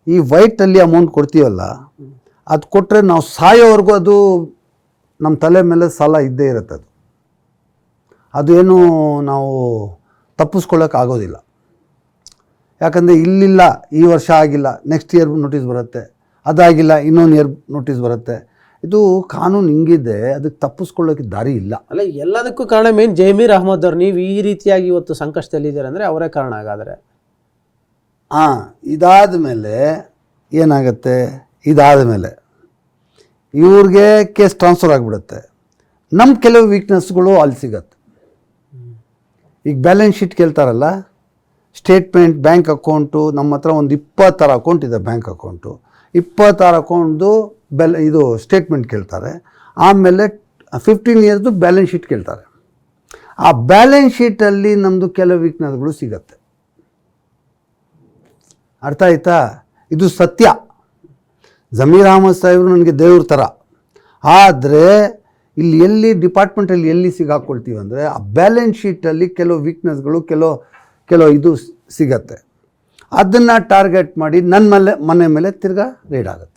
ಈ ವೈಟಲ್ಲಿ ಅಮೌಂಟ್ ಕೊಡ್ತೀವಲ್ಲ, ಅದು ಕೊಟ್ಟರೆ ನಾವು ಸಾಯೋವರೆಗೂ ಅದು ನಮ್ಮ ತಲೆ ಮೇಲೆ ಸಾಲ ಇದ್ದೇ ಇರುತ್ತೆ. ಅದು ಏನು ನಾವು ತಪ್ಪಿಸ್ಕೊಳ್ಳೋಕ್ಕಾಗೋದಿಲ್ಲ. ಯಾಕಂದರೆ ಇಲ್ಲಿಲ್ಲ, ಈ ವರ್ಷ ಆಗಿಲ್ಲ, ನೆಕ್ಸ್ಟ್ ಇಯರ್ ನೋಟಿಸ್ ಬರುತ್ತೆ, ಅದಾಗಿಲ್ಲ ಇನ್ನೊಂದು ಇಯರ್ ನೋಟಿಸ್ ಬರುತ್ತೆ. ಇದು ಕಾನೂನು ಹಿಂಗಿದೆ, ಅದಕ್ಕೆ ತಪ್ಪಿಸ್ಕೊಳ್ಳೋಕ್ಕೆ ದಾರಿ ಇಲ್ಲ. ಅಲ್ಲ, ಎಲ್ಲದಕ್ಕೂ ಕಾರಣ ಮೇನ್ ಜಮೀರ್ ಅಹ್ಮದ್ ಅವ್ರು. ನೀವು ಈ ರೀತಿಯಾಗಿ ಇವತ್ತು ಸಂಕಷ್ಟದಲ್ಲಿದ್ದೀರ ಅಂದರೆ ಅವರೇ ಕಾರಣ. ಹಾಗಾದರೆ ಇದಾದ ಮೇಲೆ ಏನಾಗುತ್ತೆ, ಇದಾದ ಮೇಲೆ ಇವ್ರಿಗೆ ಕೇಸ್ ಟ್ರಾನ್ಸ್ಫರ್ ಆಗಿಬಿಡುತ್ತೆ. ನಮ್ಮ ಕೆಲವು ವೀಕ್ನೆಸ್ಗಳು ಅಲ್ಲಿ ಸಿಗತ್ತೆ. ಈಗ ಬ್ಯಾಲೆನ್ಸ್ ಶೀಟ್ ಕೇಳ್ತಾರಲ್ಲ, ಸ್ಟೇಟ್ಮೆಂಟ್, ಬ್ಯಾಂಕ್ ಅಕೌಂಟು, ನಮ್ಮ ಹತ್ರ ಒಂದು 26 ಅಕೌಂಟ್ ಇದೆ. ಬ್ಯಾಂಕ್ ಅಕೌಂಟು 26 ಅಕೌಂಟ್ದು ಇದು ಸ್ಟೇಟ್ಮೆಂಟ್ ಕೇಳ್ತಾರೆ. ಆಮೇಲೆ 15 ಇಯರ್ದು ಬ್ಯಾಲೆನ್ಸ್ ಶೀಟ್ ಕೇಳ್ತಾರೆ. ಆ ಬ್ಯಾಲೆನ್ಸ್ ಶೀಟಲ್ಲಿ ನಮ್ಮದು ಕೆಲವು ವೀಕ್ನೆಸ್ಗಳು ಸಿಗತ್ತೆ. ಅರ್ಥ ಆಯ್ತಾ? ಇದು ಸತ್ಯ. ಜಮೀರ್ ಅಹ್ಮದ್ ಸಾಹೇಬರು ನನಗೆ ದೇವ್ರ ಥರ. ಆದರೆ ಇಲ್ಲಿ ಎಲ್ಲಿ ಡಿಪಾರ್ಟ್ಮೆಂಟಲ್ಲಿ ಎಲ್ಲಿ ಸಿಗಾಕ್ಕೊಳ್ತೀವಿ ಅಂದರೆ, ಆ ಬ್ಯಾಲೆನ್ಸ್ ಶೀಟಲ್ಲಿ ಕೆಲವು ವೀಕ್ನೆಸ್ಗಳು, ಕೆಲವು ಇದು ಸಿಗತ್ತೆ. ಅದನ್ನು ಟಾರ್ಗೆಟ್ ಮಾಡಿ ನನ್ನ ಮನೆ ಮೇಲೆ ತಿರ್ಗಾ ರೇಡ್ ಆಗುತ್ತೆ.